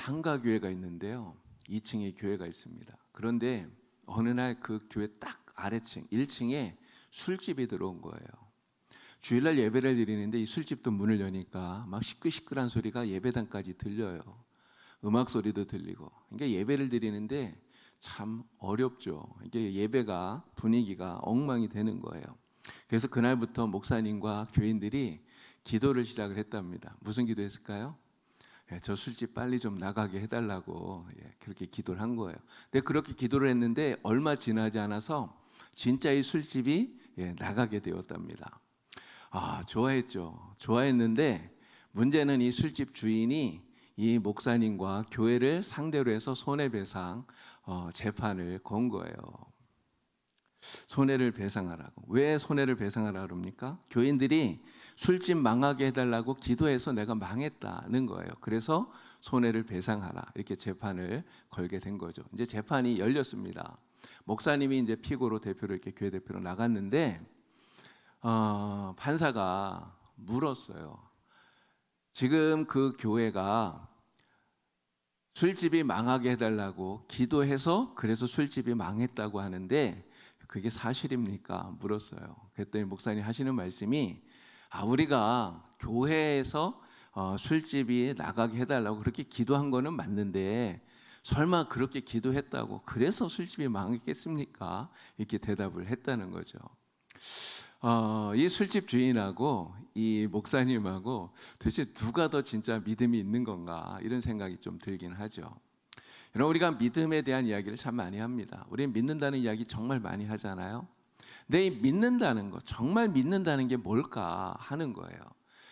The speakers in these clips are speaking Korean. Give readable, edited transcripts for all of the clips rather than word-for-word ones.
상가 교회가 있는데요. 2층에 교회가 있습니다. 그런데 어느 날 그 교회 딱 아래층 1층에 술집이 들어온 거예요. 주일날 예배를 드리는데 이 술집도 문을 여니까 막 시끌시끌한 소리가 예배당까지 들려요. 음악 소리도 들리고. 그러니까 예배를 드리는데 참 어렵죠. 이게 예배가 분위기가 엉망이 되는 거예요. 그래서 그날부터 목사님과 교인들이 기도를 시작을 했답니다. 무슨 기도했을까요? 저 술집 빨리 좀 나가게 해달라고 그렇게 기도를 한 거예요. 근데 그렇게 기도를 했는데 얼마 지나지 않아서 진짜 이 술집이 나가게 되었답니다. 좋아했죠. 좋아했는데 문제는 이 술집 주인이 이 목사님과 교회를 상대로 해서 손해배상 재판을 건 거예요. 손해를 배상하라고. 왜 손해를 배상하라고 그럽니까? 교인들이 술집 망하게 해달라고 기도해서 내가 망했다는 거예요. 그래서 손해를 배상하라 이렇게 재판을 걸게 된 거죠. 이제 재판이 열렸습니다. 목사님이 이제 피고로 대표로 이렇게 교회 대표로 나갔는데 판사가 물었어요. 지금 그 교회가 술집이 망하게 해달라고 기도해서 그래서 술집이 망했다고 하는데 그게 사실입니까? 물었어요. 그랬더니 목사님 하시는 말씀이 우리가 교회에서 술집이 나가게 해달라고 그렇게 기도한 거는 맞는데 설마 그렇게 기도했다고 그래서 술집이 망했겠습니까? 이렇게 대답을 했다는 거죠. 이 술집 주인하고 이 목사님하고 도대체 누가 더 진짜 믿음이 있는 건가 이런 생각이 좀 들긴 하죠. 여러분, 우리가 믿음에 대한 이야기를 참 많이 합니다. 우리는 믿는다는 이야기 정말 많이 하잖아요. 근데 이 믿는다는 거, 정말 믿는다는 게 뭘까 하는 거예요.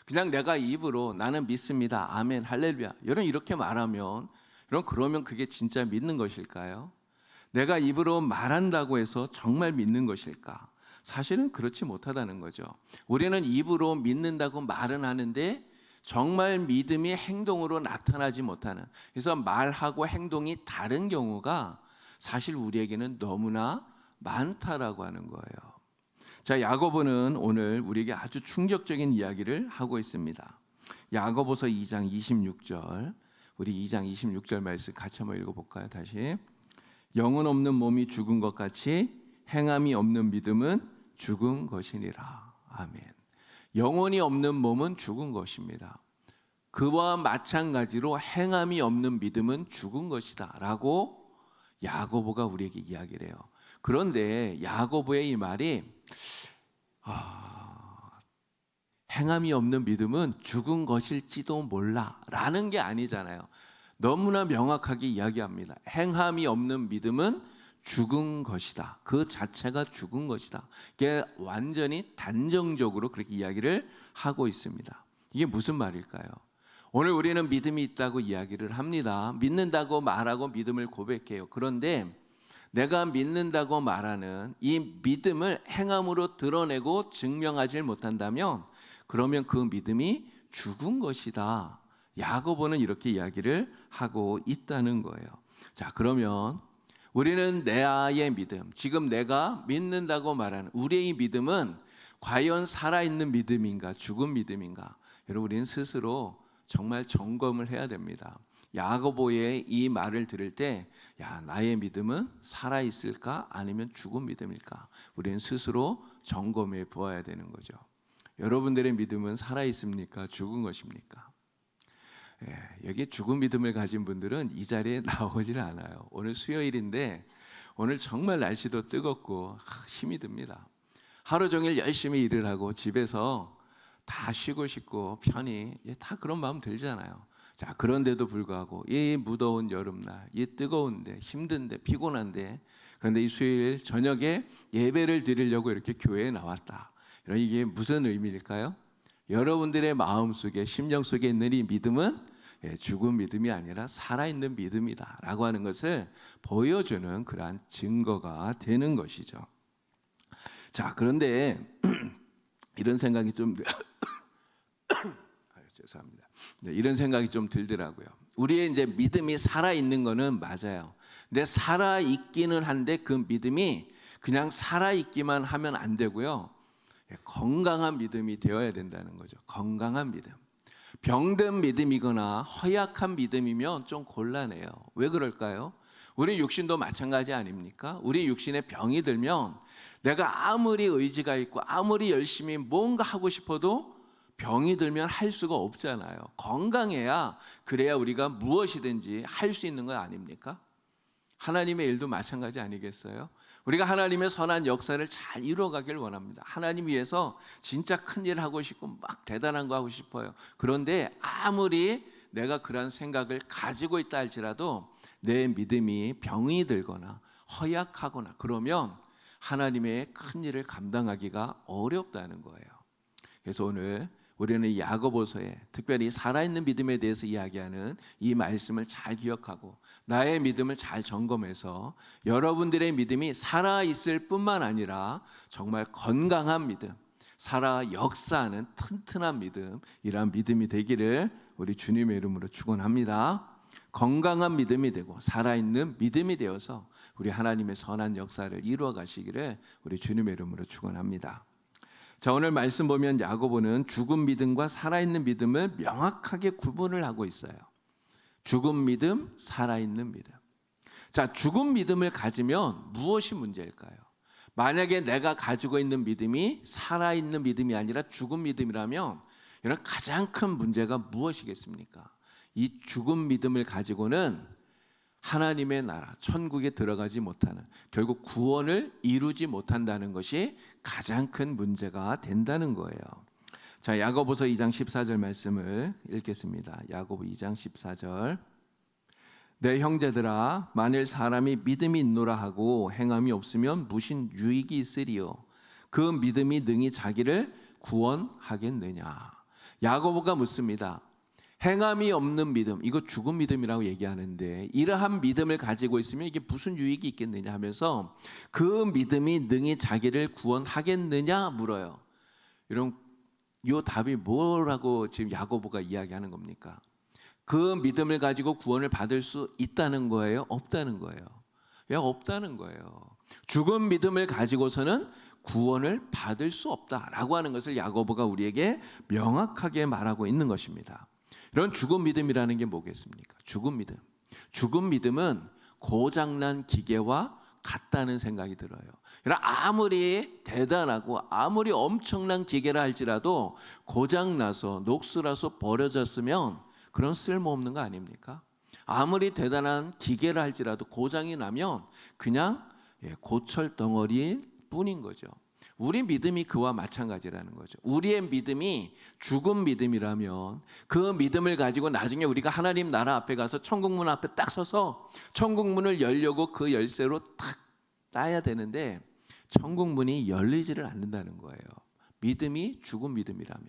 그냥 내가 입으로 나는 믿습니다, 아멘, 할렐루야 여러분 이렇게 말하면 여러분 그러면 그게 진짜 믿는 것일까요? 내가 입으로 말한다고 해서 정말 믿는 것일까? 사실은 그렇지 못하다는 거죠. 우리는 입으로 믿는다고 말은 하는데 정말 믿음이 행동으로 나타나지 못하는, 그래서 말하고 행동이 다른 경우가 사실 우리에게는 너무나 많다라고 하는 거예요. 자, 야고보는 오늘 우리에게 아주 충격적인 이야기를 하고 있습니다. 야고보서 2장 26절, 우리 2장 26절 말씀 같이 한번 읽어볼까요? 다시. 영은 없는 몸이 죽은 것 같이 행함이 없는 믿음은 죽은 것이니라. 아멘. 영혼이 없는 몸은 죽은 것입니다. 그와 마찬가지로 행함이 없는 믿음은 죽은 것이다 라고 야고보가 우리에게 이야기를 해요. 그런데 야고보의 이 말이 행함이 없는 믿음은 죽은 것일지도 몰라 라는 게 아니잖아요. 너무나 명확하게 이야기합니다. 행함이 없는 믿음은 죽은 것이다. 그 자체가 죽은 것이다. 이게 완전히 단정적으로 그렇게 이야기를 하고 있습니다. 이게 무슨 말일까요? 오늘 우리는 믿음이 있다고 이야기를 합니다. 믿는다고 말하고 믿음을 고백해요. 그런데 내가 믿는다고 말하는 이 믿음을 행함으로 드러내고 증명하지 못한다면 그러면 그 믿음이 죽은 것이다. 야고보는 이렇게 이야기를 하고 있다는 거예요. 자, 그러면 우리는 내아의 믿음, 지금 내가 믿는다고 말하는 우리의 믿음은 과연 살아있는 믿음인가 죽은 믿음인가? 여러분, 우리는 스스로 정말 점검을 해야 됩니다. 야고보의 이 말을 들을 때 나의 믿음은 살아있을까 아니면 죽은 믿음일까? 우리는 스스로 점검해 보아야 되는 거죠. 여러분들의 믿음은 살아있습니까? 죽은 것입니까? 여기 죽은 믿음을 가진 분들은 이 자리에 나오질 않아요. 오늘 수요일인데 오늘 정말 날씨도 뜨겁고 힘이 듭니다. 하루 종일 열심히 일을 하고 집에서 다 쉬고 싶고 편히 다 그런 마음 들잖아요. 자, 그런데도 불구하고 이 무더운 여름날, 이 뜨거운데 힘든데 피곤한데 그런데 이 수요일 저녁에 예배를 드리려고 이렇게 교회에 나왔다. 이게 무슨 의미일까요? 여러분들의 마음속에 심령 속에 있는 이 믿음은 죽은 믿음이 아니라 살아있는 믿음이다 라고 하는 것을 보여주는 그러한 증거가 되는 것이죠. 자, 그런데 이런 생각이 좀 죄송합니다. 이런 생각이 좀 들더라고요. 우리의 이제 믿음이 살아있는 거는 맞아요. 근데 살아있기는 한데 그 믿음이 그냥 살아있기만 하면 안 되고요. 건강한 믿음이 되어야 된다는 거죠. 건강한 믿음. 병든 믿음이거나 허약한 믿음이면 좀 곤란해요. 왜 그럴까요? 우리 육신도 마찬가지 아닙니까? 우리 육신에 병이 들면 내가 아무리 의지가 있고 아무리 열심히 뭔가 하고 싶어도 병이 들면 할 수가 없잖아요. 건강해야 그래야 우리가 무엇이든지 할 수 있는 거 아닙니까? 하나님의 일도 마찬가지 아니겠어요? 우리가 하나님의 선한 역사를 잘 이루어가길 원합니다. 하나님 위해서 진짜 큰일 하고 싶고 막 대단한 거 하고 싶어요. 그런데 아무리 내가 그런 생각을 가지고 있다 할지라도 내 믿음이 병이 들거나 허약하거나 그러면 하나님의 큰일을 감당하기가 어렵다는 거예요. 그래서 오늘 우리는 이 야고보서에 특별히 살아있는 믿음에 대해서 이야기하는 이 말씀을 잘 기억하고 나의 믿음을 잘 점검해서 여러분들의 믿음이 살아있을 뿐만 아니라 정말 건강한 믿음, 살아 역사하는 튼튼한 믿음, 이러한 믿음이 되기를 우리 주님의 이름으로 축원합니다. 건강한 믿음이 되고 살아있는 믿음이 되어서 우리 하나님의 선한 역사를 이루어 가시기를 우리 주님의 이름으로 축원합니다. 자, 오늘 말씀 보면 야고보는 죽은 믿음과 살아있는 믿음을 명확하게 구분을 하고 있어요. 죽은 믿음, 살아있는 믿음. 자, 죽은 믿음을 가지면 무엇이 문제일까요? 만약에 내가 가지고 있는 믿음이 살아있는 믿음이 아니라 죽은 믿음이라면 이런 가장 큰 문제가 무엇이겠습니까? 이 죽은 믿음을 가지고는 하나님의 나라, 천국에 들어가지 못하는, 결국 구원을 이루지 못한다는 것이 가장 큰 문제가 된다는 거예요. 자, 야고보서 2장 14절 말씀을 읽겠습니다. 야고보 2장 14절. 내 형제들아, 만일 사람이 믿음이 있노라 하고 행함이 없으면 무슨 유익이 있으리요? 그 믿음이 능히 자기를 구원하겠느냐? 야고보가 묻습니다. 행함이 없는 믿음, 이거 죽은 믿음이라고 얘기하는데 이러한 믿음을 가지고 있으면 이게 무슨 유익이 있겠느냐 하면서 그 믿음이 능히 자기를 구원하겠느냐 물어요. 이런 이 답이 뭐라고 지금 야고보가 이야기하는 겁니까? 그 믿음을 가지고 구원을 받을 수 있다는 거예요? 없다는 거예요? 왜 없다는 거예요? 죽은 믿음을 가지고서는 구원을 받을 수 없다라고 하는 것을 야고보가 우리에게 명확하게 말하고 있는 것입니다. 이런 죽은 믿음이라는 게 뭐겠습니까? 죽은 믿음. 죽은 믿음은 고장난 기계와 같다는 생각이 들어요. 아무리 대단하고 아무리 엄청난 기계라 할지라도 고장나서 녹슬어서 버려졌으면 그런 쓸모없는 거 아닙니까? 아무리 대단한 기계라 할지라도 고장이 나면 그냥 고철 덩어리일 뿐인 거죠. 우리 믿음이 그와 마찬가지라는 거죠. 우리의 믿음이 죽은 믿음이라면 그 믿음을 가지고 나중에 우리가 하나님 나라 앞에 가서 천국문 앞에 딱 서서 천국문을 열려고 그 열쇠로 탁 따야 되는데 천국문이 열리지를 않는다는 거예요. 믿음이 죽은 믿음이라면,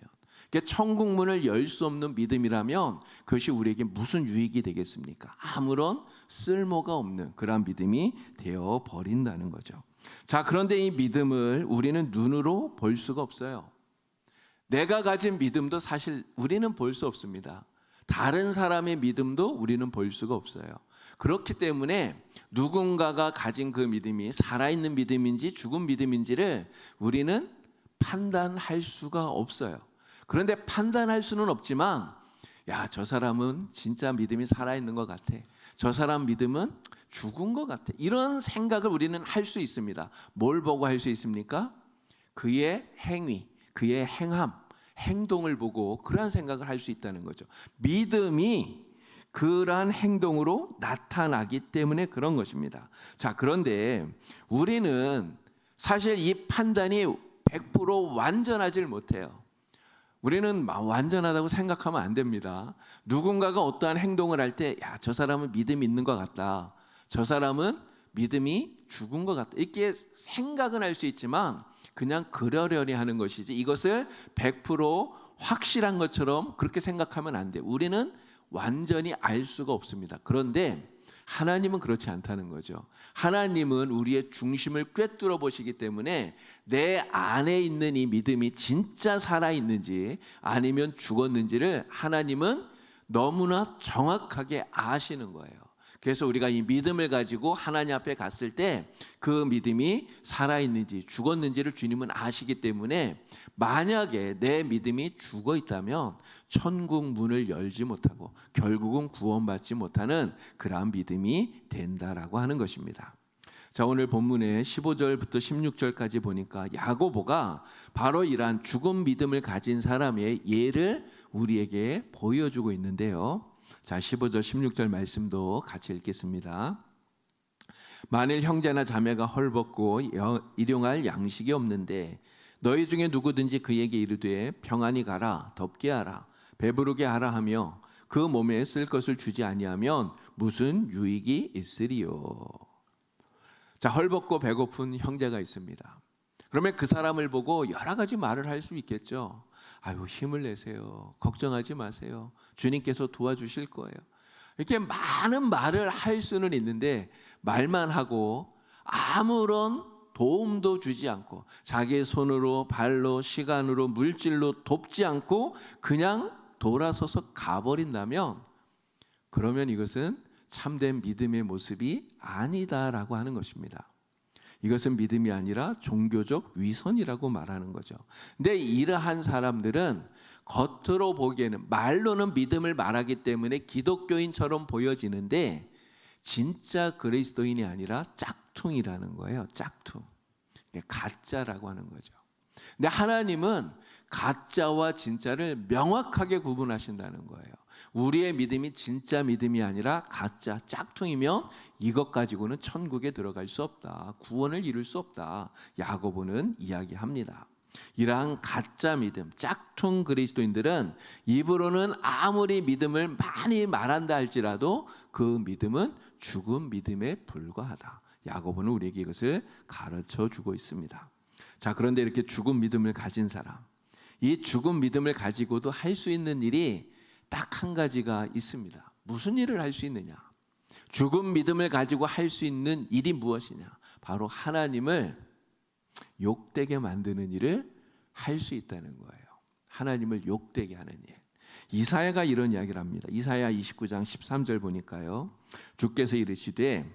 천국문을 열 수 없는 믿음이라면 그것이 우리에게 무슨 유익이 되겠습니까? 아무런 쓸모가 없는 그런 믿음이 되어 버린다는 거죠. 자, 그런데 이 믿음을 우리는 눈으로 볼 수가 없어요. 내가 가진 믿음도 사실 우리는 볼 수 없습니다. 다른 사람의 믿음도 우리는 볼 수가 없어요. 그렇기 때문에 누군가가 가진 그 믿음이 살아있는 믿음인지 죽은 믿음인지를 우리는 판단할 수가 없어요. 그런데 판단할 수는 없지만 야, 저 사람은 진짜 믿음이 살아있는 것 같아. 저 사람 믿음은 죽은 것 같아. 이런 생각을 우리는 할 수 있습니다. 뭘 보고 할 수 있습니까? 그의 행위, 그의 행함, 행동을 보고 그런 생각을 할 수 있다는 거죠. 믿음이 그러한 행동으로 나타나기 때문에 그런 것입니다. 자, 그런데 우리는 사실 이 판단이 100% 완전하질 못해요. 우리는 완전하다고 생각하면 안 됩니다. 누군가가 어떠한 행동을 할 때 야, 저 사람은 믿음이 있는 것 같다. 저 사람은 믿음이 죽은 것 같다. 이렇게 생각은 할 수 있지만 그냥 그러려니 하는 것이지 이것을 100% 확실한 것처럼 그렇게 생각하면 안 돼요. 우리는 완전히 알 수가 없습니다. 그런데 하나님은 그렇지 않다는 거죠. 하나님은 우리의 중심을 꿰뚫어 보시기 때문에 내 안에 있는 이 믿음이 진짜 살아있는지 아니면 죽었는지를 하나님은 너무나 정확하게 아시는 거예요. 그래서 우리가 이 믿음을 가지고 하나님 앞에 갔을 때 그 믿음이 살아있는지 죽었는지를 주님은 아시기 때문에 만약에 내 믿음이 죽어 있다면 천국 문을 열지 못하고 결국은 구원받지 못하는 그러한 믿음이 된다라고 하는 것입니다. 자, 오늘 본문의 15절부터 16절까지 보니까 야고보가 바로 이러한 죽은 믿음을 가진 사람의 예를 우리에게 보여주고 있는데요. 자, 15절 16절 말씀도 같이 읽겠습니다. 만일 형제나 자매가 헐벗고 일용할 양식이 없는데 너희 중에 누구든지 그에게 이르되 평안히 가라, 덥게 하라, 배부르게 하라 하며 그 몸에 쓸 것을 주지 아니하면 무슨 유익이 있으리요. 자, 헐벗고 배고픈 형제가 있습니다. 그러면 그 사람을 보고 여러 가지 말을 할 수 있겠죠. 아유, 힘을 내세요. 걱정하지 마세요. 주님께서 도와주실 거예요. 이렇게 많은 말을 할 수는 있는데 말만 하고 아무런 도움도 주지 않고 자기의 손으로 발로 시간으로 물질로 돕지 않고 그냥 돌아서서 가버린다면 그러면 이것은 참된 믿음의 모습이 아니다라고 하는 것입니다. 이것은 믿음이 아니라 종교적 위선이라고 말하는 거죠. 근데 이러한 사람들은 겉으로 보기에는 말로는 믿음을 말하기 때문에 기독교인처럼 보여지는데 진짜 그리스도인이 아니라 짝퉁이라는 거예요. 짝퉁. 가짜라고 하는 거죠. 근데 하나님은 가짜와 진짜를 명확하게 구분하신다는 거예요. 우리의 믿음이 진짜 믿음이 아니라 가짜 짝퉁이면 이것 가지고는 천국에 들어갈 수 없다. 구원을 이룰 수 없다. 야고보는 이야기합니다. 이러한 가짜 믿음, 짝퉁 그리스도인들은 입으로는 아무리 믿음을 많이 말한다 할지라도 그 믿음은 죽은 믿음에 불과하다. 야고보는 우리에게 이것을 가르쳐 주고 있습니다. 자, 그런데 이렇게 죽은 믿음을 가진 사람, 이 죽은 믿음을 가지고도 할 수 있는 일이 딱 한 가지가 있습니다. 무슨 일을 할 수 있느냐? 죽은 믿음을 가지고 할 수 있는 일이 무엇이냐? 바로 하나님을 욕되게 만드는 일을 할 수 있다는 거예요. 하나님을 욕되게 하는 일. 이사야가 이런 이야기를 합니다. 이사야 29장 13절 보니까요. 주께서 이르시되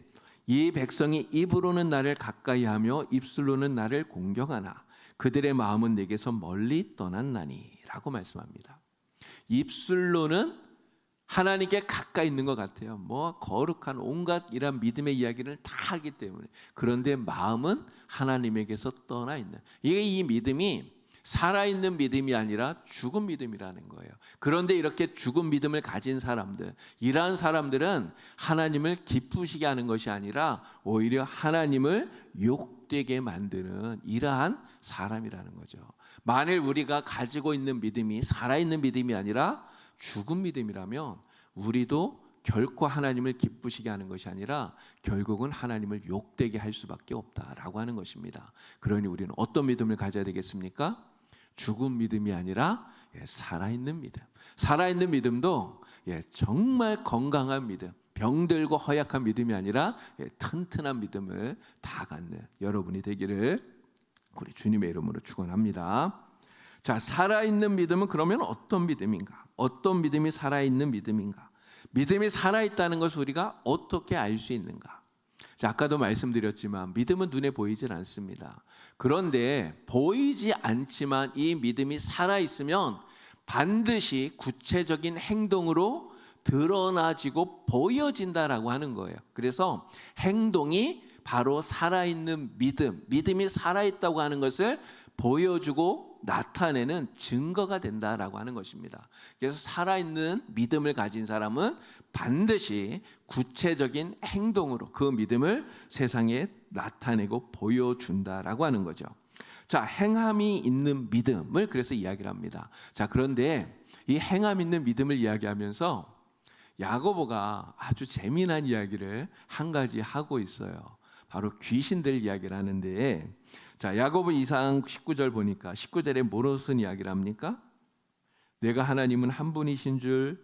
이 백성이 입으로는 나를 가까이하며 입술로는 나를 공경하나 그들의 마음은 내게서 멀리 떠났나니 라고 말씀합니다. 입술로는 하나님께 가까이 있는 것 같아요. 뭐 거룩한 온갖 이런 믿음의 이야기를 다 하기 때문에. 그런데 마음은 하나님에게서 떠나 있는. 이게 이 믿음이 살아있는 믿음이 아니라 죽은 믿음이라는 거예요. 그런데 이렇게 죽은 믿음을 가진 사람들, 이러한 사람들은 하나님을 기쁘시게 하는 것이 아니라 오히려 하나님을 욕되게 만드는 이러한 사람이라는 거죠. 만일 우리가 가지고 있는 믿음이 살아있는 믿음이 아니라 죽은 믿음이라면 우리도 결코 하나님을 기쁘시게 하는 것이 아니라 결국은 하나님을 욕되게 할 수밖에 없다라고 하는 것입니다. 그러니 우리는 어떤 믿음을 가져야 되겠습니까? 죽은 믿음이 아니라 살아있는 믿음. 살아있는 믿음도 정말 건강한 믿음, 병들고 허약한 믿음이 아니라 튼튼한 믿음을 다 갖는 여러분이 되기를 우리 주님의 이름으로 축원합니다. 자, 살아있는 믿음은 그러면 어떤 믿음인가? 어떤 믿음이 살아있는 믿음인가? 믿음이 살아있다는 것을 우리가 어떻게 알 수 있는가? 자, 아까도 말씀드렸지만 믿음은 눈에 보이질 않습니다. 그런데 보이지 않지만 이 믿음이 살아있으면 반드시 구체적인 행동으로 드러나지고 보여진다라고 하는 거예요. 그래서 행동이 바로 살아있는 믿음, 믿음이 살아있다고 하는 것을 보여주고 나타내는 증거가 된다라고 하는 것입니다. 그래서 살아있는 믿음을 가진 사람은 반드시 구체적인 행동으로 그 믿음을 세상에 나타내고 보여준다라고 하는 거죠. 자, 행함이 있는 믿음을 그래서 이야기를 합니다. 자, 그런데 이 행함 있는 믿음을 이야기하면서 야고보가 아주 재미난 이야기를 한 가지 하고 있어요. 바로 귀신들 이야기를 하는데, 자, 야고보 2장 19절 보니까 19절에 무슨 이야기를 합니까? 내가 하나님은 한 분이신 줄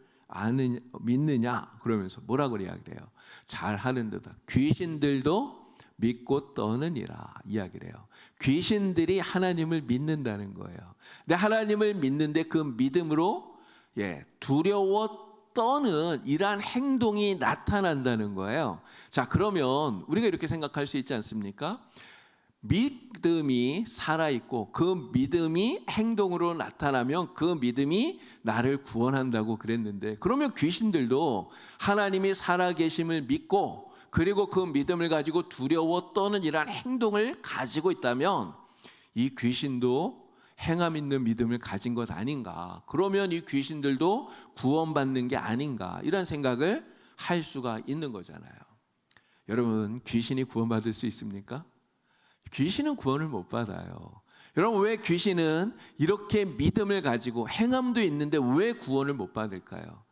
믿느냐? 그러면서 뭐라고 이야기를 해요? 잘하는 듯 귀신들도 믿고 떠느니라 이야기를 해요. 귀신들이 하나님을 믿는다는 거예요. 근데 하나님을 믿는데 그 믿음으로 두려워 떠는 이러한 행동이 나타난다는 거예요. 자, 그러면 우리가 이렇게 생각할 수 있지 않습니까? 믿음이 살아있고 그 믿음이 행동으로 나타나면 그 믿음이 나를 구원한다고 그랬는데, 그러면 귀신들도 하나님이 살아계심을 믿고 그리고 그 믿음을 가지고 두려워 떠는 이러한 행동을 가지고 있다면 이 귀신도 행함 있는 믿음을 가진 것 아닌가, 그러면 이 귀신들도 구원받는 게 아닌가, 이런 생각을 할 수가 있는 거잖아요. 여러분, 귀신이 구원받을 수 있습니까? 귀신은 구원을 못 받아요. 여러분, 왜 귀신은 이렇게 믿음을 가지고 행함도 있는데 왜 구원을 못 받을까요?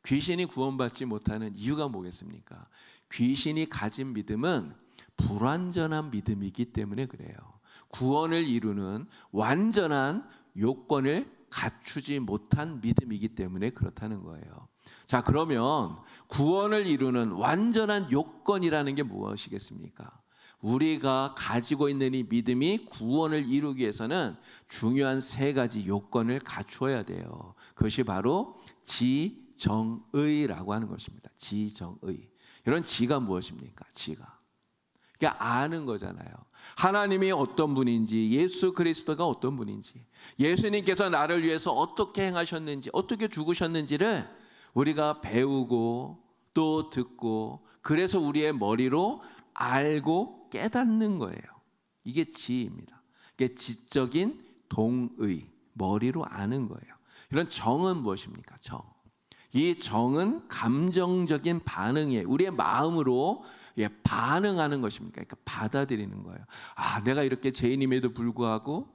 귀신이 구원받지 못하는 이유가 뭐겠습니까? 귀신이 가진 믿음은 불완전한 믿음이기 때문에 그래요. 구원을 이루는 완전한 요건을 갖추지 못한 믿음이기 때문에 그렇다는 거예요. 자, 그러면 구원을 이루는 완전한 요건이라는 게 무엇이겠습니까? 우리가 가지고 있는 이 믿음이 구원을 이루기 위해서는 중요한 세 가지 요건을 갖추어야 돼요. 그것이 바로 지정의라고 하는 것입니다. 지정의. 이런 지가 무엇입니까? 지가. 그러니까 아는 거잖아요. 하나님이 어떤 분인지, 예수 그리스도가 어떤 분인지, 예수님께서 나를 위해서 어떻게 행하셨는지, 어떻게 죽으셨는지를 우리가 배우고 또 듣고, 그래서 우리의 머리로 알고 깨닫는 거예요. 이게 지입니다. 이게 지적인 동의, 머리로 아는 거예요. 이런 정은 무엇입니까? 정. 이 정은 감정적인 반응이에요. 우리의 마음으로 반응하는 것입니까? 그러니까 받아들이는 거예요. 아, 내가 이렇게 죄인임에도 불구하고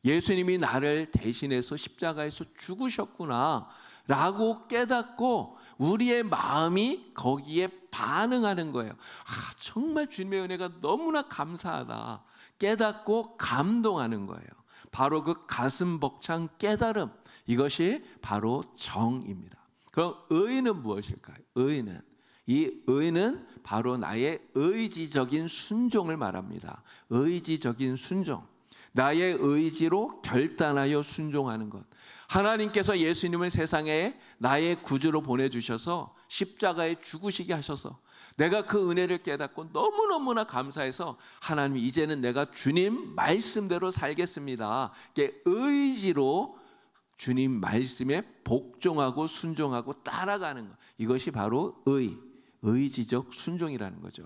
예수님이 나를 대신해서 십자가에서 죽으셨구나 라고 깨닫고 우리의 마음이 거기에 반응하는 거예요. 아, 정말 주님의 은혜가 너무나 감사하다 깨닫고 감동하는 거예요. 바로 그 가슴 벅찬 깨달음, 이것이 바로 정입니다. 그럼 의는 무엇일까요? 의는, 이 의는 바로 나의 의지적인 순종을 말합니다. 의지적인 순종, 나의 의지로 결단하여 순종하는 것. 하나님께서 예수님을 세상에 나의 구주로 보내주셔서 십자가에 죽으시게 하셔서 내가 그 은혜를 깨닫고 너무너무나 감사해서 하나님, 이제는 내가 주님 말씀대로 살겠습니다. 의지로 주님 말씀에 복종하고 순종하고 따라가는 것, 이것이 바로 의지적 순종이라는 거죠.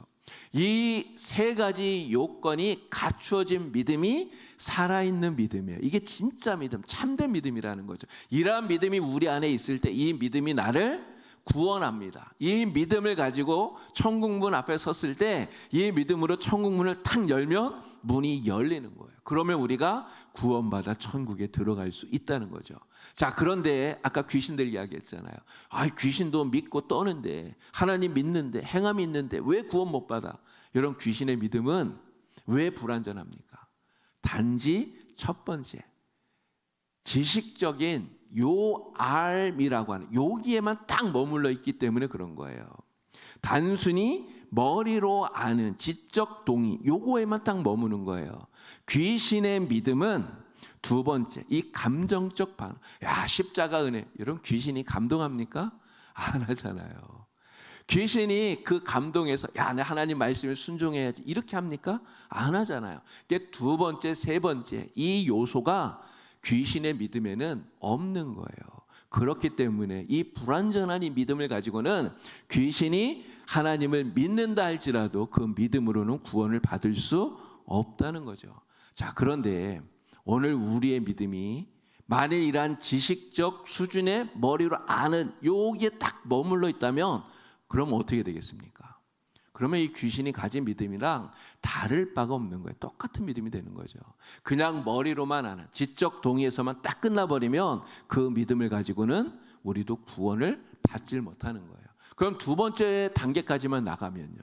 이 세 가지 요건이 갖추어진 믿음이 살아있는 믿음이에요. 이게 진짜 믿음, 참된 믿음이라는 거죠. 이러한 믿음이 우리 안에 있을 때 이 믿음이 나를 구원합니다. 이 믿음을 가지고 천국문 앞에 섰을 때 이 믿음으로 천국문을 탁 열면 문이 열리는 거예요. 그러면 우리가 구원받아 천국에 들어갈 수 있다는 거죠. 자, 그런데 아까 귀신들 이야기했잖아요. 아, 귀신도 믿고 떠는데, 하나님 믿는데, 행함이 있는데 왜 구원 못 받아? 이런 귀신의 믿음은 왜 불완전합니까? 단지 첫 번째, 지식적인 알미라고 하는 여기에만 딱 머물러 있기 때문에 그런 거예요. 단순히 머리로 아는 지적 동의, 요거에만 딱 머무는 거예요. 귀신의 믿음은 두 번째, 이 감정적 반응. 야, 십자가 은혜. 여러분, 귀신이 감동합니까? 안 하잖아요. 귀신이 그 감동에서 야, 내 하나님 말씀을 순종해야지 이렇게 합니까? 안 하잖아요. 두 번째, 세 번째, 이 요소가 귀신의 믿음에는 없는 거예요. 그렇기 때문에 이 불완전한 이 믿음을 가지고는 귀신이 하나님을 믿는다 할지라도 그 믿음으로는 구원을 받을 수 없다는 거죠. 자, 그런데 오늘 우리의 믿음이 만일 이러한 지식적 수준의 머리로 아는 여기에 딱 머물러 있다면 그럼 어떻게 되겠습니까? 그러면 이 귀신이 가진 믿음이랑 다를 바가 없는 거예요. 똑같은 믿음이 되는 거죠. 그냥 머리로만 아는 지적 동의에서만 딱 끝나버리면 그 믿음을 가지고는 우리도 구원을 받질 못하는 거예요. 그럼 두 번째 단계까지만 나가면요,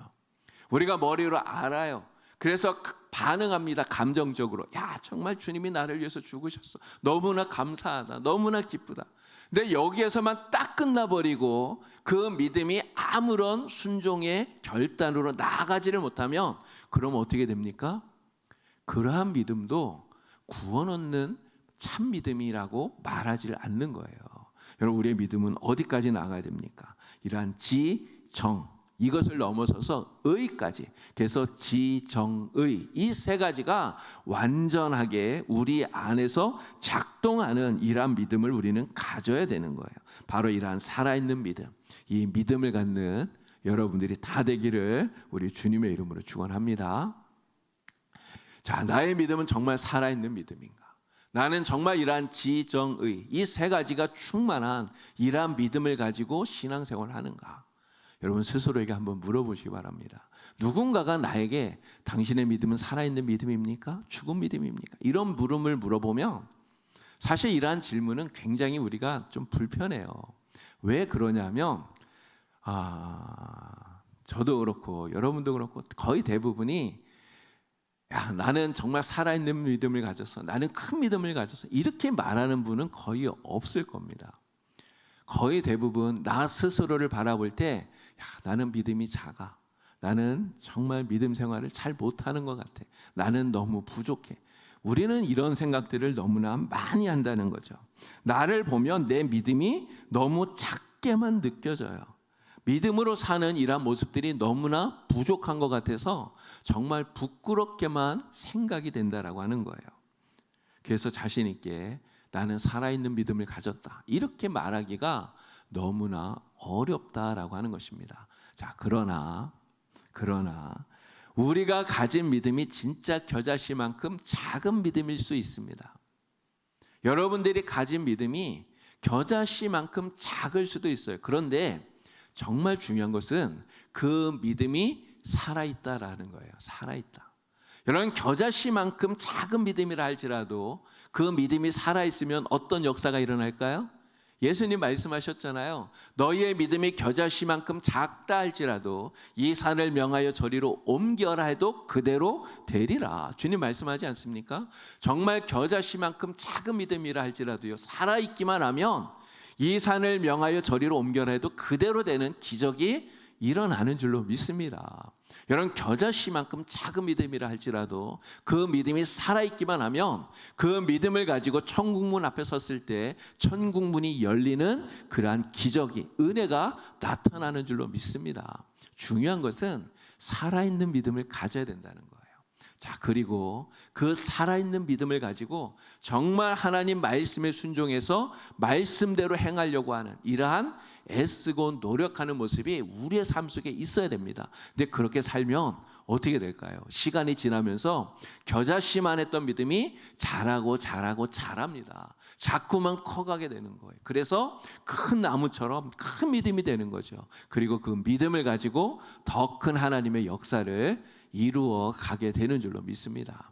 우리가 머리로 알아요. 그래서 반응합니다. 감정적으로. 야, 정말 주님이 나를 위해서 죽으셨어. 너무나 감사하다. 너무나 기쁘다. 근데 여기에서만 딱 끝나버리고 그 믿음이 아무런 순종의 결단으로 나아가지를 못하면 그럼 어떻게 됩니까? 그러한 믿음도 구원 얻는 참 믿음이라고 말하지 않는 거예요. 여러분, 우리의 믿음은 어디까지 나가야 됩니까? 이러한 지정, 이것을 넘어서서 의까지. 그래서 지정의, 이 세 가지가 완전하게 우리 안에서 작동하는 이러한 믿음을 우리는 가져야 되는 거예요. 바로 이러한 살아있는 믿음, 이 믿음을 갖는 여러분들이 다 되기를 우리 주님의 이름으로 축원합니다. 자, 나의 믿음은 정말 살아있는 믿음인가? 나는 정말 이러한 지정의, 이 세 가지가 충만한 이러한 믿음을 가지고 신앙생활을 하는가? 여러분 스스로에게 한번 물어보시기 바랍니다. 누군가가 나에게 당신의 믿음은 살아있는 믿음입니까? 죽은 믿음입니까? 이런 물음을 물어보면 사실 이러한 질문은 굉장히 우리가 좀 불편해요. 왜 그러냐면 저도 그렇고 여러분도 그렇고 거의 대부분이 나는 정말 살아있는 믿음을 가졌어, 나는 큰 믿음을 가졌어, 이렇게 말하는 분은 거의 없을 겁니다. 거의 대부분 나 스스로를 바라볼 때 나는 믿음이 작아, 나는 정말 믿음 생활을 잘 못하는 것 같아, 나는 너무 부족해. 우리는 이런 생각들을 너무나 많이 한다는 거죠. 나를 보면 내 믿음이 너무 작게만 느껴져요. 믿음으로 사는 이러한 모습들이 너무나 부족한 것 같아서 정말 부끄럽게만 생각이 된다라고 하는 거예요. 그래서 자신 있게 나는 살아있는 믿음을 가졌다, 이렇게 말하기가 너무나 어렵다라고 하는 것입니다. 자, 그러나 우리가 가진 믿음이 진짜 겨자씨만큼 작은 믿음일 수 있습니다. 여러분들이 가진 믿음이 겨자씨만큼 작을 수도 있어요. 그런데 정말 중요한 것은 그 믿음이 살아있다라는 거예요. 살아있다. 여러분, 겨자씨만큼 작은 믿음이라 할지라도 그 믿음이 살아있으면 어떤 역사가 일어날까요? 예수님 말씀하셨잖아요. 너희의 믿음이 겨자씨만큼 작다 할지라도 이 산을 명하여 저리로 옮겨라 해도 그대로 되리라. 주님 말씀하지 않습니까? 정말 겨자씨만큼 작은 믿음이라 할지라도요, 살아있기만 하면 이 산을 명하여 저리로 옮겨라 해도 그대로 되는 기적이 일어나는 줄로 믿습니다. 여러분, 겨자씨만큼 작은 믿음이라 할지라도 그 믿음이 살아있기만 하면 그 믿음을 가지고 천국문 앞에 섰을 때 천국문이 열리는 그러한 기적이, 은혜가 나타나는 줄로 믿습니다. 중요한 것은 살아있는 믿음을 가져야 된다는 거예요. 자, 그리고 그 살아있는 믿음을 가지고 정말 하나님 말씀에 순종해서 말씀대로 행하려고 하는 이러한 애쓰고 노력하는 모습이 우리의 삶 속에 있어야 됩니다. 근데 그렇게 살면 어떻게 될까요? 시간이 지나면서 겨자씨만 했던 믿음이 자랍니다. 자꾸만 커가게 되는 거예요. 그래서 큰 나무처럼 큰 믿음이 되는 거죠. 그리고 그 믿음을 가지고 더 큰 하나님의 역사를 이루어 가게 되는 줄로 믿습니다.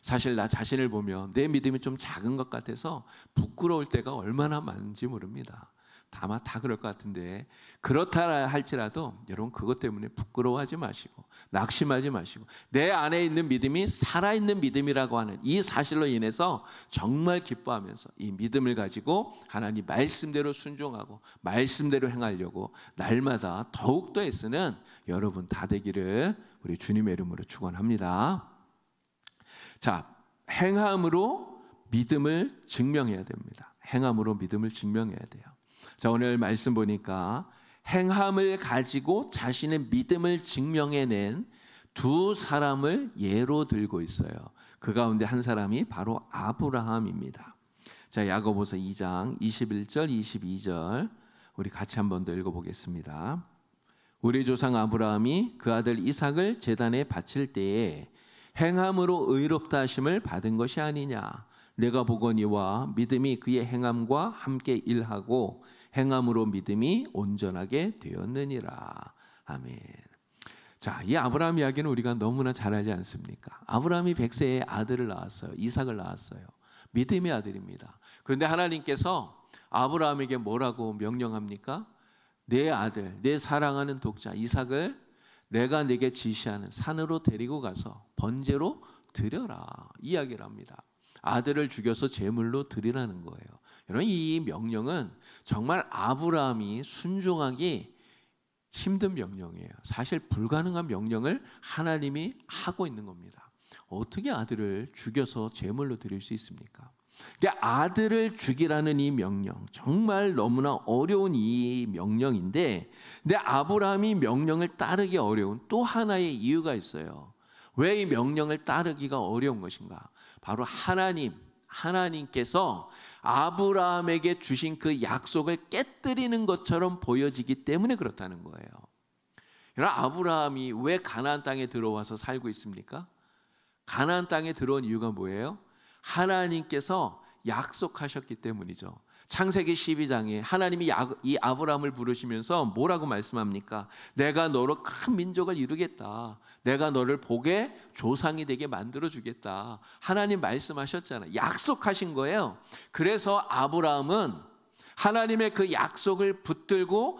사실 나 자신을 보면 내 믿음이 좀 작은 것 같아서 부끄러울 때가 얼마나 많은지 모릅니다. 아마 다 그럴 것 같은데, 그렇다 할지라도 여러분 그것 때문에 부끄러워하지 마시고 낙심하지 마시고 내 안에 있는 믿음이 살아있는 믿음이라고 하는 이 사실로 인해서 정말 기뻐하면서 이 믿음을 가지고 하나님 말씀대로 순종하고 말씀대로 행하려고 날마다 더욱더 애쓰는 여러분 다 되기를 우리 주님의 이름으로 축원합니다. 자, 행함으로 믿음을 증명해야 됩니다. 행함으로 믿음을 증명해야 돼요. 자, 오늘 말씀 보니까 행함을 가지고 자신의 믿음을 증명해낸 두 사람을 예로 들고 있어요. 그 가운데 한 사람이 바로 아브라함입니다. 자, 야고보서 2장 21절 22절 우리 같이 한번 더 읽어보겠습니다. 우리 조상 아브라함이 그 아들 이삭을 제단에 바칠 때에 행함으로 의롭다 하심을 받은 것이 아니냐. 내가 보거니와 믿음이 그의 행함과 함께 일하고 행함으로 믿음이 온전하게 되었느니라. 아멘. 자, 이 아브라함 이야기는 우리가 너무나 잘 알지 않습니까? 아브라함이 100세에 아들을 낳았어요. 이삭을 낳았어요. 믿음의 아들입니다. 그런데 하나님께서 아브라함에게 뭐라고 명령합니까? 내 아들, 내 사랑하는 독자 이삭을 내가 네게 지시하는 산으로 데리고 가서 번제로 드려라, 이야기를 합니다. 아들을 죽여서 제물로 드리라는 거예요. 여러분, 이 명령은 정말 아브라함이 순종하기 힘든 명령이에요. 사실 불가능한 명령을 하나님이 하고 있는 겁니다. 어떻게 아들을 죽여서 제물로 드릴 수 있습니까? 아들을 죽이라는 이 명령, 정말 너무나 어려운 이 명령인데, 근데 아브라함이 명령을 따르기 어려운 또 하나의 이유가 있어요. 왜 이 명령을 따르기가 어려운 것인가? 바로 하나님께서 아브라함에게 주신 그 약속을 깨뜨리는 것처럼 보여지기 때문에 그렇다는 거예요. 여러분, 아브라함이 왜 가나안 땅에 들어와서 살고 있습니까? 가나안 땅에 들어온 이유가 뭐예요? 하나님께서 약속하셨기 때문이죠. 창세기 12장에 하나님이 이 아브라함을 부르시면서 뭐라고 말씀합니까? 내가 너로 큰 민족을 이루겠다. 내가 너를 복의 조상이 되게 만들어 주겠다. 하나님 말씀하셨잖아요. 약속하신 거예요. 그래서 아브라함은 하나님의 그 약속을 붙들고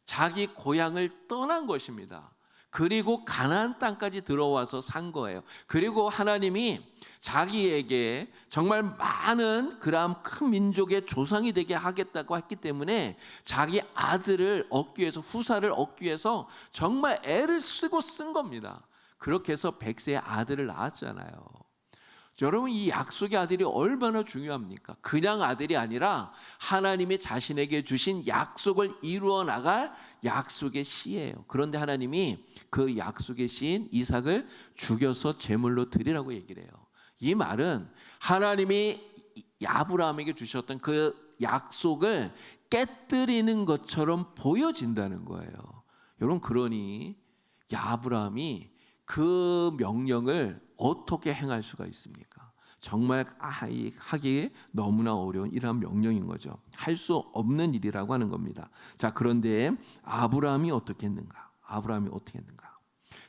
자기 고향을 떠난 것입니다. 그리고 가나안 땅까지 들어와서 산 거예요. 그리고 하나님이 자기에게 정말 많은 그러한 큰 민족의 조상이 되게 하겠다고 했기 때문에 자기 아들을 얻기 위해서, 후사를 얻기 위해서 정말 애를 쓰고 쓴 겁니다. 그렇게 해서 100세의 아들을 낳았잖아요. 여러분, 이 약속의 아들이 얼마나 중요합니까? 그냥 아들이 아니라 하나님이 자신에게 주신 약속을 이루어 나갈 약속의 씨예요. 그런데 하나님이 그 약속의 씨인 이삭을 죽여서 제물로 드리라고 얘기를 해요. 이 말은 하나님이 아브라함에게 주셨던 그 약속을 깨뜨리는 것처럼 보여진다는 거예요. 여러분, 그러니 아브라함이 그 명령을 어떻게 행할 수가 있습니까? 정말 하기 너무나 어려운 이러한 명령인 거죠. 할 수 없는 일이라고 하는 겁니다. 자, 그런데 아브라함이 어떻게 했는가?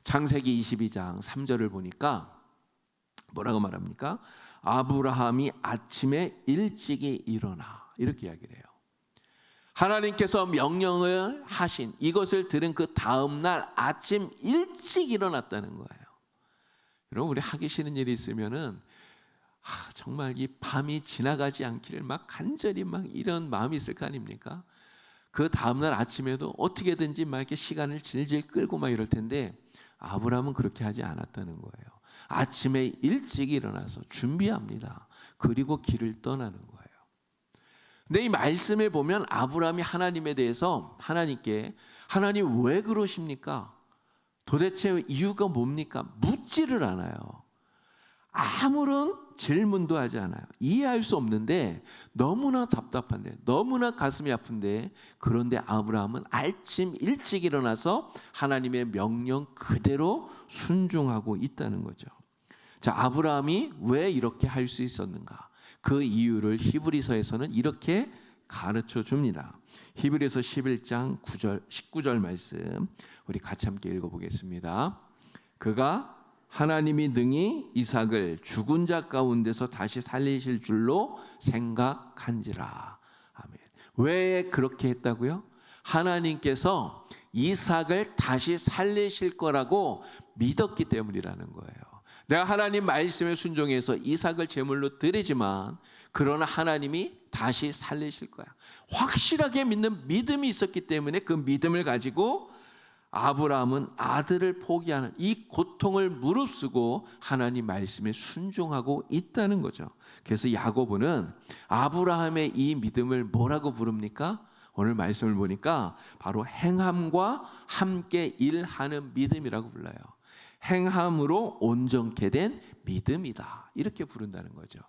창세기 22장 3절을 보니까 뭐라고 말합니까? 아브라함이 아침에 일찍이 일어나, 이렇게 이야기를 해요. 하나님께서 명령을 하신 이것을 들은 그 다음 날 아침 일찍 일어났다는 거예요. 여러분, 우리 하기 싫은 일이 있으면은 정말 이 밤이 지나가지 않기를 막 간절히 막 이런 마음이 있을 거 아닙니까? 그 다음 날 아침에도 어떻게든지 막 이렇게 시간을 질질 끌고 막 이럴 텐데 아브라함은 그렇게 하지 않았다는 거예요. 아침에 일찍 일어나서 준비합니다. 그리고 길을 떠나는 거예요. 근데 이 말씀에 보면 아브라함이 하나님에 대해서 하나님 왜 그러십니까? 도대체 이유가 뭡니까? 묻지를 않아요. 아무런 질문도 하지 않아요. 이해할 수 없는데 너무나 답답한데, 너무나 가슴이 아픈데, 그런데 아브라함은 아침 일찍 일어나서 하나님의 명령 그대로 순종하고 있다는 거죠. 자, 아브라함이 왜 이렇게 할 수 있었는가? 그 이유를 히브리서에서는 이렇게 가르쳐 줍니다. 히브리서 11장 19절 말씀 우리 같이 함께 읽어보겠습니다. 그가 하나님이 능히 이삭을 죽은 자 가운데서 다시 살리실 줄로 생각한지라. 아멘. 왜 그렇게 했다고요? 하나님께서 이삭을 다시 살리실 거라고 믿었기 때문이라는 거예요. 내가 하나님 말씀에 순종해서 이삭을 제물로 드리지만 그러나 하나님이 다시 살리실 거야. 확실하게 믿는 믿음이 있었기 때문에 그 믿음을 가지고 아브라함은 아들을 포기하는 이 고통을 무릅쓰고 하나님 말씀에 순종하고 있다는 거죠. 그래서 야고보는 아브라함의 이 믿음을 뭐라고 부릅니까? 오늘 말씀을 보니까 바로 행함과 함께 일하는 믿음이라고 불러요. 행함으로 온전케 된 믿음이다, 이렇게 부른다는 거죠.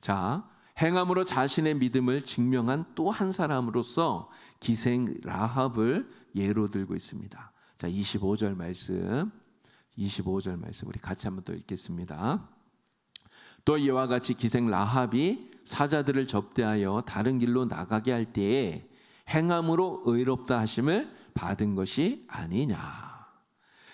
자, 행함으로 자신의 믿음을 증명한 또 한 사람으로서 기생 라합을 예로 들고 있습니다. 자, 25절 말씀 우리 같이 한번 더 읽겠습니다. 또 이와 같이 기생 라합이 사자들을 접대하여 다른 길로 나가게 할 때에 행함으로 의롭다 하심을 받은 것이 아니냐.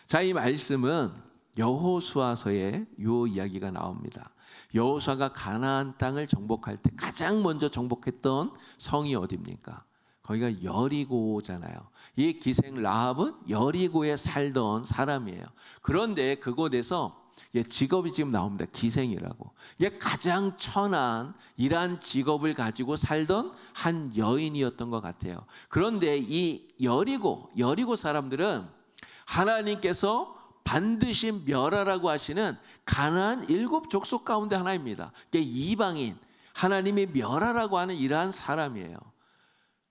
자, 이 말씀은 여호수아서에 요 이야기가 나옵니다. 여호수아가 가나안 땅을 정복할 때 가장 먼저 정복했던 성이 어디입니까? 거기가 여리고잖아요. 이 기생 라합은 여리고에 살던 사람이에요. 그런데 그곳에서 직업이 지금 나옵니다. 기생이라고. 가장 천한 이러한 직업을 가지고 살던 한 여인이었던 것 같아요. 그런데 이 여리고 사람들은 하나님께서 반드시 멸하라고 하시는 가나안 7족속 가운데 하나입니다. 이방인, 하나님이 멸하라고 하는 이러한 사람이에요.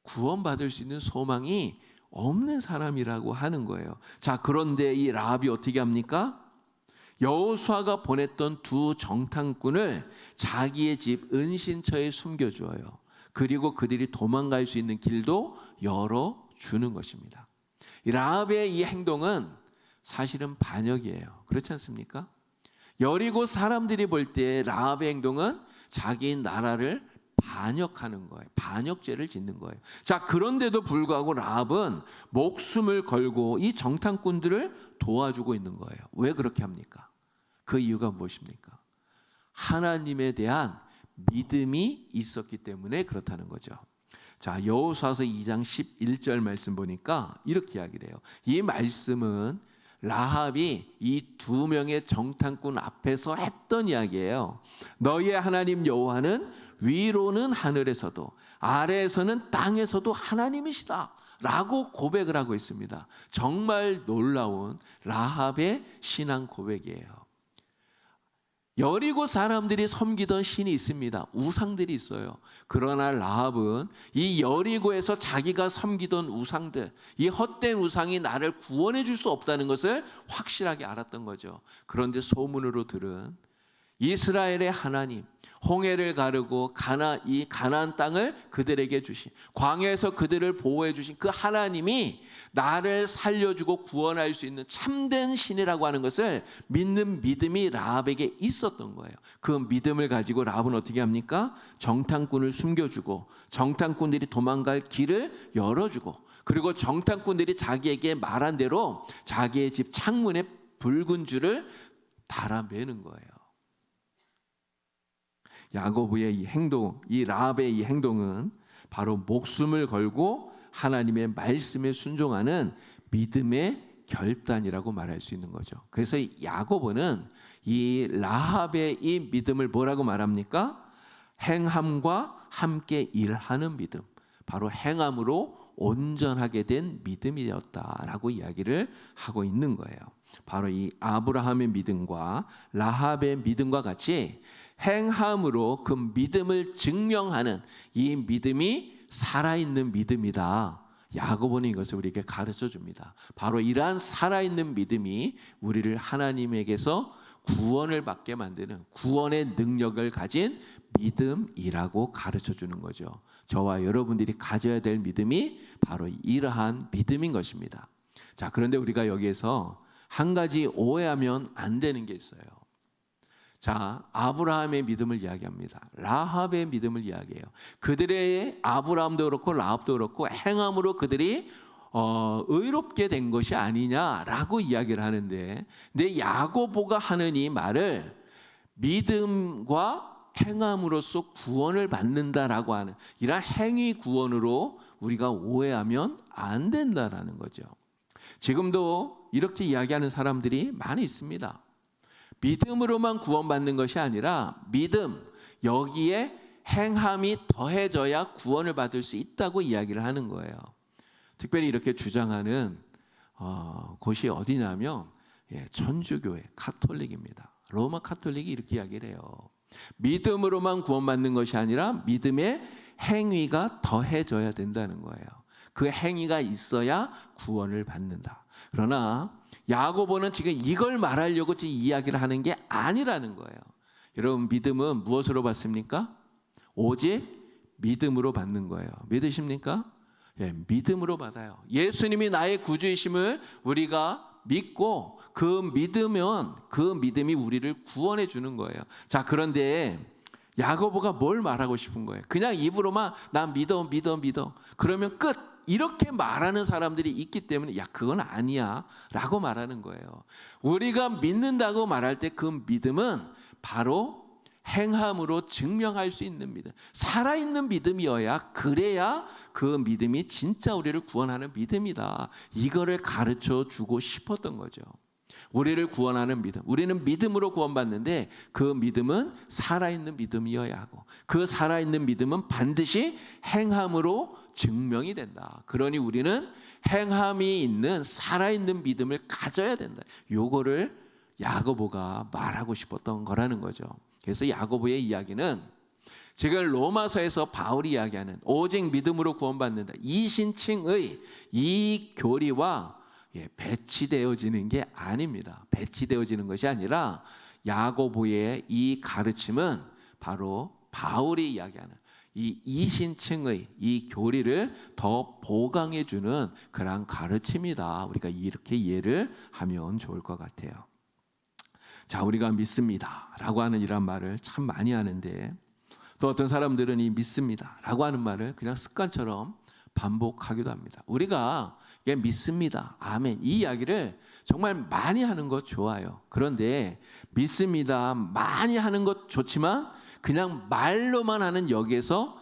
구원받을 수 있는 소망이 없는 사람이라고 하는 거예요. 자, 그런데 이 라합이 어떻게 합니까? 여호수아가 보냈던 두 정탐꾼을 자기의 집 은신처에 숨겨주어요. 그리고 그들이 도망갈 수 있는 길도 열어주는 것입니다. 이 라합의 이 행동은 사실은 반역이에요. 그렇지 않습니까? 여리고 사람들이 볼 때 라합의 행동은 자기 나라를 반역하는 거예요. 반역죄를 짓는 거예요. 자, 그런데도 불구하고 라합은 목숨을 걸고 이 정탐꾼들을 도와주고 있는 거예요. 왜 그렇게 합니까? 그 이유가 무엇입니까? 하나님에 대한 믿음이 있었기 때문에 그렇다는 거죠. 자, 여호수아서 2장 11절 말씀 보니까 이렇게 이야기를 해요. 이 말씀은 라합이 이 두 명의 정탐꾼 앞에서 했던 이야기예요. 너희의 하나님 여호와는 위로는 하늘에서도 아래에서는 땅에서도 하나님이시다 라고 고백을 하고 있습니다. 정말 놀라운 라합의 신앙 고백이에요. 여리고 사람들이 섬기던 신이 있습니다. 우상들이 있어요. 그러나 라합은 이 여리고에서 자기가 섬기던 우상들, 이 헛된 우상이 나를 구원해 줄 수 없다는 것을 확실하게 알았던 거죠. 그런데 소문으로 들은 이스라엘의 하나님, 홍해를 가르고 이 가나안 땅을 그들에게 주신, 광야에서 그들을 보호해 주신 그 하나님이 나를 살려주고 구원할 수 있는 참된 신이라고 하는 것을 믿는 믿음이 라합에게 있었던 거예요. 그 믿음을 가지고 라합은 어떻게 합니까? 정탐꾼을 숨겨주고 정탐꾼들이 도망갈 길을 열어주고, 그리고 정탐꾼들이 자기에게 말한 대로 자기의 집 창문에 붉은 줄을 달아매는 거예요. 야고보의 이 행동, 이 라합의 이 행동은 바로 목숨을 걸고 하나님의 말씀에 순종하는 믿음의 결단이라고 말할 수 있는 거죠. 그래서 야고보는 이 라합의 이 믿음을 뭐라고 말합니까? 행함과 함께 일하는 믿음, 바로 행함으로 온전하게 된 믿음이었다라고 이야기를 하고 있는 거예요. 바로 이 아브라함의 믿음과 라합의 믿음과 같이 행함으로 그 믿음을 증명하는 이 믿음이 살아있는 믿음이다. 야고보는 이것을 우리에게 가르쳐 줍니다. 바로 이러한 살아있는 믿음이 우리를 하나님에게서 구원을 받게 만드는 구원의 능력을 가진 믿음이라고 가르쳐 주는 거죠. 저와 여러분들이 가져야 될 믿음이 바로 이러한 믿음인 것입니다. 자, 그런데 우리가 여기에서 한 가지 오해하면 안 되는 게 있어요. 자, 아브라함의 믿음을 이야기합니다. 라합의 믿음을 이야기해요. 그들의 아브라함도 그렇고 라합도 그렇고 행함으로 그들이 의롭게 된 것이 아니냐라고 이야기를 하는데, 근데 야고보가 하는 이 말을 믿음과 행함으로써 구원을 받는다라고 하는 이런 행위 구원으로 우리가 오해하면 안 된다라는 거죠. 지금도 이렇게 이야기하는 사람들이 많이 있습니다. 믿음으로만 구원받는 것이 아니라 믿음, 여기에 행함이 더해져야 구원을 받을 수 있다고 이야기를 하는 거예요. 특별히 이렇게 주장하는 곳이 어디냐면 천주교회 카톨릭입니다. 로마 카톨릭이 이렇게 이야기를 해요. 믿음으로만 구원받는 것이 아니라 믿음의 행위가 더해져야 된다는 거예요. 그 행위가 있어야 구원을 받는다. 그러나 야고보는 지금 이걸 말하려고 지금 이야기를 하는 게 아니라는 거예요. 여러분, 믿음은 무엇으로 받습니까? 오직 믿음으로 받는 거예요. 믿으십니까? 예, 믿음으로 받아요. 예수님이 나의 구주이심을 우리가 믿고 그 믿음이 우리를 구원해 주는 거예요. 자, 그런데 야고보가 뭘 말하고 싶은 거예요? 그냥 입으로만 난 믿어. 그러면 끝. 이렇게 말하는 사람들이 있기 때문에 그건 아니야 라고 말하는 거예요. 우리가 믿는다고 말할 때 그 믿음은 바로 행함으로 증명할 수 있는 믿음, 살아있는 믿음이어야, 그래야 그 믿음이 진짜 우리를 구원하는 믿음이다. 이거를 가르쳐 주고 싶었던 거죠. 우리를 구원하는 믿음, 우리는 믿음으로 구원받는데 그 믿음은 살아있는 믿음이어야 하고, 그 살아있는 믿음은 반드시 행함으로 증명이 된다. 그러니 우리는 행함이 있는 살아있는 믿음을 가져야 된다. 요거를 야고보가 말하고 싶었던 거라는 거죠. 그래서 야고보의 이야기는 지금 로마서에서 바울이 이야기하는 오직 믿음으로 구원받는다, 이 신칭의 이 교리와 배치되어지는 게 아닙니다. 배치되어지는 것이 아니라 야고보의 이 가르침은 바로 바울이 이야기하는 이 이신칭의 이 교리를 더 보강해 주는 그런 가르침이다. 우리가 이렇게 이해를 하면 좋을 것 같아요. 자, 우리가 믿습니다 라고 하는 이런 말을 참 많이 하는데, 또 어떤 사람들은 이 믿습니다 라고 하는 말을 그냥 습관처럼 반복하기도 합니다. 우리가 믿습니다, 아멘, 이 이야기를 정말 많이 하는 것 좋아요. 그런데 믿습니다 많이 하는 것 좋지만 그냥 말로만 하는 여기에서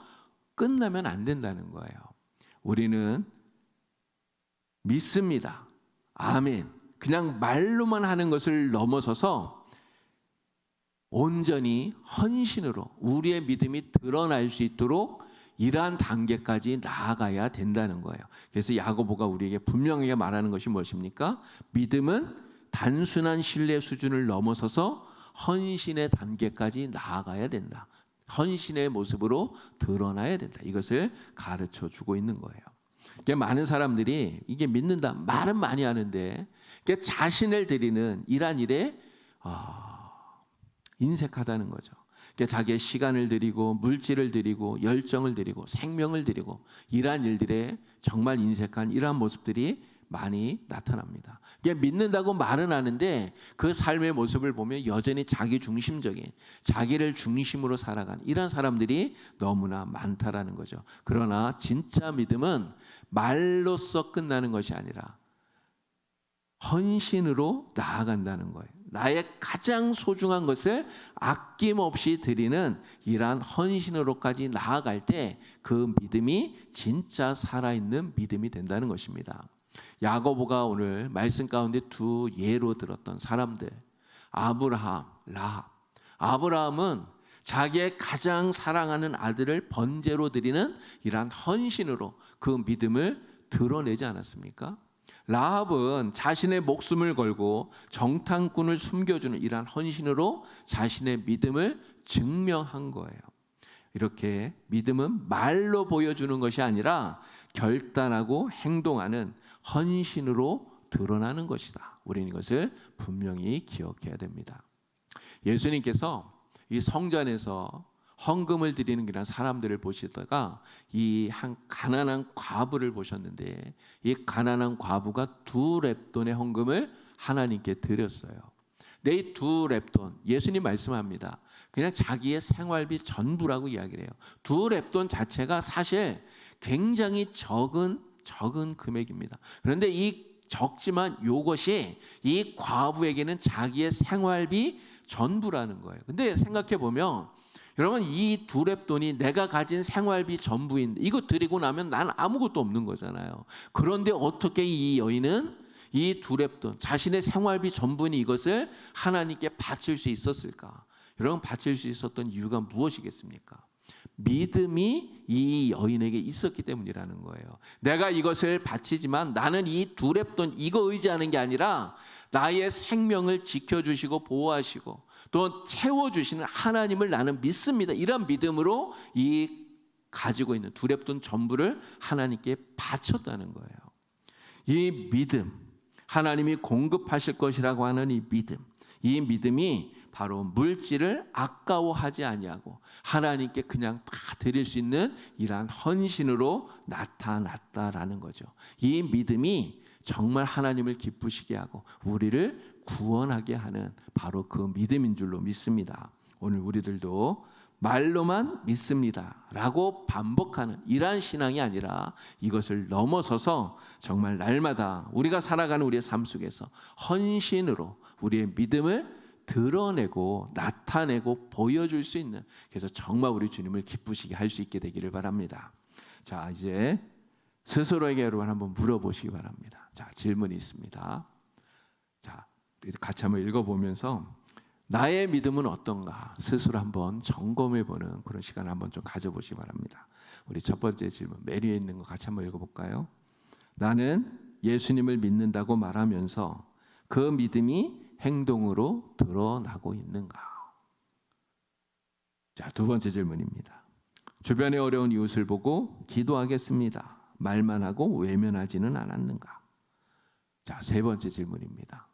끝나면 안 된다는 거예요. 우리는 믿습니다, 아멘, 그냥 말로만 하는 것을 넘어서서 온전히 헌신으로 우리의 믿음이 드러날 수 있도록 이러한 단계까지 나아가야 된다는 거예요. 그래서 야고보가 우리에게 분명하게 말하는 것이 무엇입니까? 믿음은 단순한 신뢰 수준을 넘어서서 헌신의 단계까지 나아가야 된다. 헌신의 모습으로 드러나야 된다. 이것을 가르쳐 주고 있는 거예요. 많은 사람들이 이게 믿는다 말은 많이 하는데 자신을 드리는 이러한 일에 인색하다는 거죠. 자기의 시간을 드리고 물질을 드리고 열정을 드리고 생명을 드리고 이러한 일들에 정말 인색한 이러한 모습들이 많이 나타납니다. 믿는다고 말은 하는데 그 삶의 모습을 보면 여전히 자기 중심적인, 자기를 중심으로 살아가는 이런 사람들이 너무나 많다라는 거죠. 그러나 진짜 믿음은 말로써 끝나는 것이 아니라 헌신으로 나아간다는 거예요. 나의 가장 소중한 것을 아낌없이 드리는 이러한 헌신으로까지 나아갈 때 그 믿음이 진짜 살아있는 믿음이 된다는 것입니다. 야고보가 오늘 말씀 가운데 두 예로 들었던 사람들, 아브라함, 라합. 아브라함은 자기의 가장 사랑하는 아들을 번제로 드리는 이러한 헌신으로 그 믿음을 드러내지 않았습니까? 라합은 자신의 목숨을 걸고 정탐꾼을 숨겨주는 이러한 헌신으로 자신의 믿음을 증명한 거예요. 이렇게 믿음은 말로 보여주는 것이 아니라 결단하고 행동하는 헌신으로 드러나는 것이다. 우리는 이것을 분명히 기억해야 됩니다. 예수님께서 이 성전에서 헌금을 드리는 그런 사람들을 보시다가 이 한 가난한 과부를 보셨는데, 이 가난한 과부가 2렙돈의 헌금을 하나님께 드렸어요. 근데 이 2렙돈, 예수님 말씀합니다. 그냥 자기의 생활비 전부라고 이야기를 해요. 2렙돈 자체가 사실 굉장히 적은 금액입니다. 그런데 이 적지만 이것이 이 과부에게는 자기의 생활비 전부라는 거예요. 근데 생각해 보면 여러분, 이 2렙돈이 내가 가진 생활비 전부인데 이거 드리고 나면 난 아무것도 없는 거잖아요. 그런데 어떻게 이 여인은 이 2렙돈, 자신의 생활비 전부인 이것을 하나님께 바칠 수 있었을까? 여러분, 바칠 수 있었던 이유가 무엇이겠습니까? 믿음이 이 여인에게 있었기 때문이라는 거예요. 내가 이것을 바치지만 나는 이 2렙돈 이거 의지하는 게 아니라 나의 생명을 지켜주시고 보호하시고 또 채워주시는 하나님을 나는 믿습니다. 이런 믿음으로 이 가지고 있는 2렙돈 전부를 하나님께 바쳤다는 거예요. 이 믿음, 하나님이 공급하실 것이라고 하는 이 믿음이 바로 물질을 아까워하지 아니하고 하나님께 그냥 다 드릴 수 있는 이러한 헌신으로 나타났다라는 거죠. 이 믿음이 정말 하나님을 기쁘시게 하고 우리를 구원하게 하는 바로 그 믿음인 줄로 믿습니다. 오늘 우리들도 말로만 믿습니다 라고 반복하는 이러한 신앙이 아니라 이것을 넘어서서 정말 날마다 우리가 살아가는 우리의 삶 속에서 헌신으로 우리의 믿음을 드러내고 나타내고 보여줄 수 있는, 그래서 정말 우리 주님을 기쁘시게 할 수 있게 되기를 바랍니다. 자, 이제 스스로에게 여러분 한번 물어보시기 바랍니다. 자, 질문이 있습니다. 자, 같이 한번 읽어보면서 나의 믿음은 어떤가 스스로 한번 점검해보는 그런 시간을 한번 좀 가져보시기 바랍니다. 우리 첫 번째 질문, 맨 위에 있는 거 같이 한번 읽어볼까요? 나는 예수님을 믿는다고 말하면서 그 믿음이 행동으로 드러나고 있는가? 자, 두 번째 질문입니다. 주변의 어려운 이웃을 보고 기도하겠습니다. 말만 하고 외면하지는 않았는가? 자, 세 번째 질문입니다.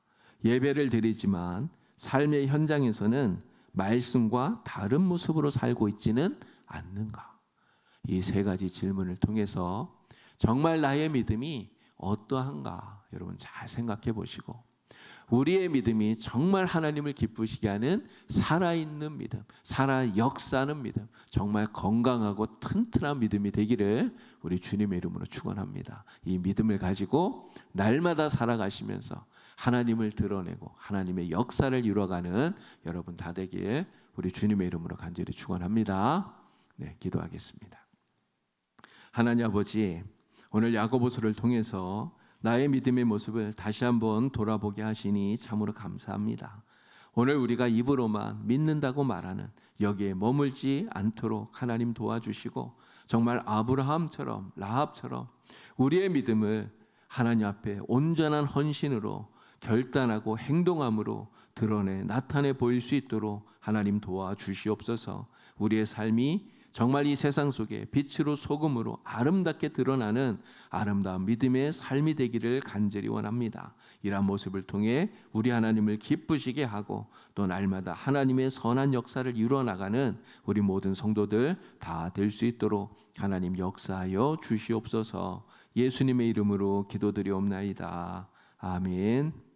예배를 드리지만 삶의 현장에서는 말씀과 다른 모습으로 살고 있지는 않는가? 이 세 가지 질문을 통해서 정말 나의 믿음이 어떠한가? 여러분 잘 생각해 보시고, 우리의 믿음이 정말 하나님을 기쁘시게 하는 살아있는 믿음, 살아 역사하는 믿음, 정말 건강하고 튼튼한 믿음이 되기를 우리 주님의 이름으로 축원합니다. 이 믿음을 가지고 날마다 살아가시면서 하나님을 드러내고 하나님의 역사를 이루어가는 여러분 다 되길 우리 주님의 이름으로 간절히 축원합니다. 네, 기도하겠습니다. 하나님 아버지, 오늘 야고보서를 통해서 나의 믿음의 모습을 다시 한번 돌아보게 하시니 참으로 감사합니다. 오늘 우리가 입으로만 믿는다고 말하는 여기에 머물지 않도록 하나님 도와주시고, 정말 아브라함처럼 라합처럼 우리의 믿음을 하나님 앞에 온전한 헌신으로 결단하고 행동함으로 드러내 나타내 보일 수 있도록 하나님 도와주시옵소서. 우리의 삶이 정말 이 세상 속에 빛으로 소금으로 아름답게 드러나는 아름다운 믿음의 삶이 되기를 간절히 원합니다. 이러한 모습을 통해 우리 하나님을 기쁘시게 하고 또 날마다 하나님의 선한 역사를 이루어나가는 우리 모든 성도들 다 될 수 있도록 하나님 역사하여 주시옵소서. 예수님의 이름으로 기도드리옵나이다. 아멘.